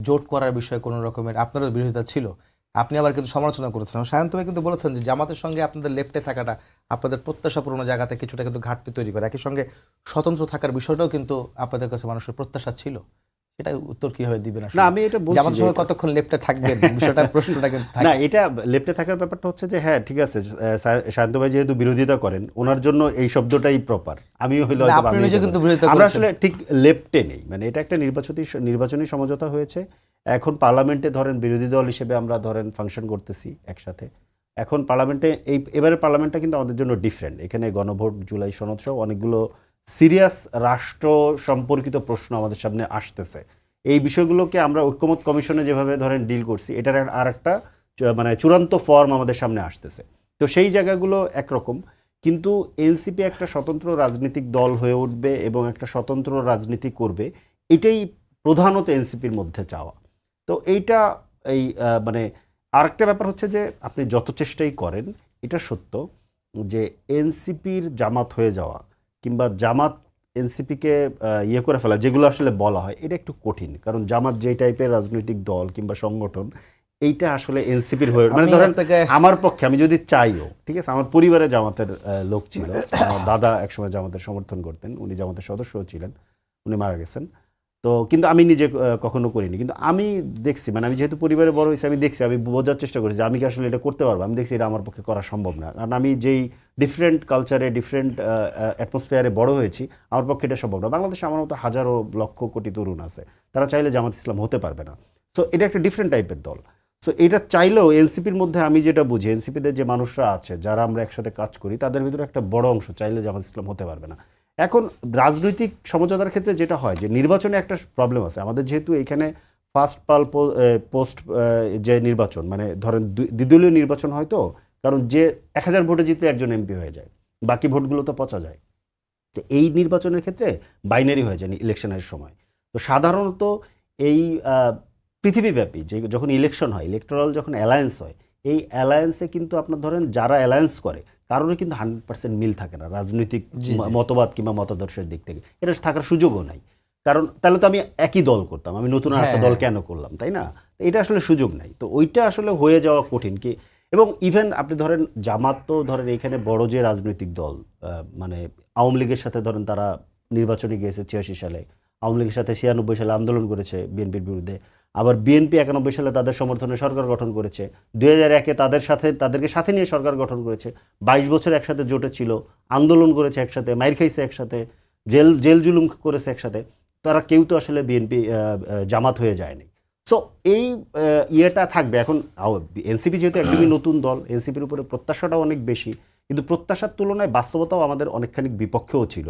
জোট করার বিষয়ে কোনো রকমের আপনারও বিরোধিতা ছিল, আপনি আবার কিন্তু সমালোচনা করেছেন। সায়ন্ত ভাই কিন্তু বলেছেন যে জামাতের সঙ্গে আপনাদের লেফটে থাকাটা আপনাদের প্রত্যাশা পূরণ জায়গাতে কিছুটা কিন্তু ঘাটতি তৈরি করে, একই সঙ্গে স্বতন্ত্র থাকার বিষয়টাও কিন্তু আপনাদের কাছে মানুষের প্রত্যাশা ছিল। এটা উত্তর কিভাবে দিবেন? না, আমি এটা বলছি জামাতের সঙ্গে কতক্ষণ লেফটে থাকবেন বিষয়টা প্রশ্নটা কিন্তু না, এটা লেফটে থাকার ব্যাপারটা হচ্ছে যে হ্যাঁ ঠিক আছে, শান্ত ভাই যেহেতু বিরোধিতা করেন ওনার জন্য এই শব্দটাই প্রপার। আমিও হইলো আমরা আসলে ঠিক লেফটে নেই, মানে এটা একটা নির্বাচনী সমঝোতা হয়েছে। এখন পার্লামেন্টে ধরেন বিরোধী দল হিসেবে আমরা ধরেন ফাংশন করতেছি একসাথে। এখন পার্লামেন্টে এবারের পার্লামেন্টটা কিন্তু আমাদের জন্য ডিফারেন্ট। এখানে গণভোট, জুলাই সনদ সহ অনেকগুলো সিরিয়াস রাষ্ট্র সম্পর্কিত প্রশ্ন আমাদের সামনে আসতেছে। এই বিষয়গুলোকে আমরা ঐক্যমত কমিশনে যেভাবে ধরেন ডিল করছি, এটার আর একটা মানে চূড়ান্ত ফর্ম আমাদের সামনে আসতেছে। তো সেই জায়গাগুলো একরকম, কিন্তু এনসিপি একটা স্বতন্ত্র রাজনৈতিক দল হয়ে উঠবে এবং একটা স্বতন্ত্র রাজনীতি করবে, এটাই প্রধানত এনসিপির মধ্যে চাওয়া। তো এইটা এই মানে আরেকটা ব্যাপার হচ্ছে যে আপনি যত চেষ্টাই করেন, এটা সত্য যে এনসিপির জামাত হয়ে যাওয়া কিংবা জামাত এনসিপিকে ইয়ে করে ফেলা, যেগুলো আসলে বলা হয়, এটা একটু কঠিন। কারণ জামাত যে টাইপের রাজনৈতিক দল কিংবা সংগঠন, এইটা আসলে এনসিপির হয়ে মানে ধরেন আমার পক্ষে, আমি যদি চাইও, ঠিক আছে, আমার পরিবারে জামাতের লোক ছিল, আমার দাদা একসময় জামাতের সমর্থন করতেন, উনি জামাতের সদস্যও ছিলেন, উনি মারা গেছেন। তো কিন্তু আমি নিজে কখনো করিনি, কিন্তু আমি দেখছি, মানে আমি যেহেতু পরিবারে বড় হয়েছি, আমি দেখছি, আমি বোঝার চেষ্টা করেছি আমি কি আসলে এটা করতে পারবো। আমি দেখছি এটা আমার পক্ষে করা সম্ভব না, কারণ আমি যেই ডিফারেন্ট কালচারে, ডিফারেন্ট অ্যাটমসফিয়ারে বড় হয়েছি, আমার পক্ষে এটা সম্ভব না। বাংলাদেশে আমার মতো হাজারো লক্ষ কোটি তরুণ আছে, তারা চাইলে জামাত ইসলাম হতে পারবে না। সো এটা একটা ডিফারেন্ট টাইপের দল। সো এটা চাইলেও এনসিপির মধ্যে আমি যেটা বুঝি, এনসিপিতে যে মানুষরা আছে, যারা আমরা একসাথে কাজ করি, তাদের ভিতরে একটা বড় অংশ চাইলে জামাত ইসলাম হতে পারবে না। এখন রাজনৈতিক সমঝোতার ক্ষেত্রে যেটা হয় যে নির্বাচনে একটা প্রবলেম আছে আমাদের, যেহেতু এখানে ফার্স্ট পাল পোস্ট যে নির্বাচন, মানে ধরেন দ্বিদলীয় নির্বাচন হয়, তো কারণ যে 1000 ভোটে জিতলে একজন এমপি হয়ে যায়, বাকি ভোটগুলো তো পচা যায়। তো এই নির্বাচনের ক্ষেত্রে বাইনারি হয়ে যায় ইলেকশনের সময়। তো সাধারণত এই পৃথিবীব্যাপী যে যখন ইলেকশন হয়, ইলেকটোরাল যখন অ্যালায়েন্স হয়, এই অ্যালায়েন্সে কিন্তু আপনার ধরেন যারা অ্যালায়েন্স করে কারণে কিন্তু 100% মিল থাকে না রাজনৈতিক মতবাদ কিংবা মতাদর্শের দিক থেকে। এটা থাকার সুযোগও নাই, কারণ তাহলে তো আমি একই দল করতাম, আমি নতুন একটা দল কেন করলাম, তাই না? এটা আসলে সুযোগ নাই। তো ওইটা আসলে হয়ে যাওয়া কঠিন কি। এবং ইভেন আপনি ধরেন জামাত তো ধরেন এখানে বড় যে রাজনৈতিক দল, মানে আওয়ামী লীগের সাথে ধরেন তারা নির্বাচনে গিয়েছে 86 সালে, আওয়ামী লীগের সাথে 96 সালে আন্দোলন করেছে বিএনপির বিরুদ্ধে, আবার বিএনপি 91 সালে তাদের সমর্থনে সরকার গঠন করেছে, 2001-এ তাদেরকে সাথে নিয়ে সরকার গঠন করেছে, 22 বছর একসাথে জোটে ছিল, আন্দোলন করেছে একসাথে, মাইর খাইছে একসাথে, জেল জুলুম করেছে একসাথে। তারা কেউ তো আসলে বিএনপি জামাত হয়ে যায়নি। সো এই ইয়েটা থাকবে। এখন এনসিপি যেহেতু একদমই নতুন দল, এনসিপির উপরে প্রত্যাশাটাও অনেক বেশি, কিন্তু প্রত্যাশার তুলনায় বাস্তবতাও আমাদের অনেকখানি বিপক্ষেও ছিল।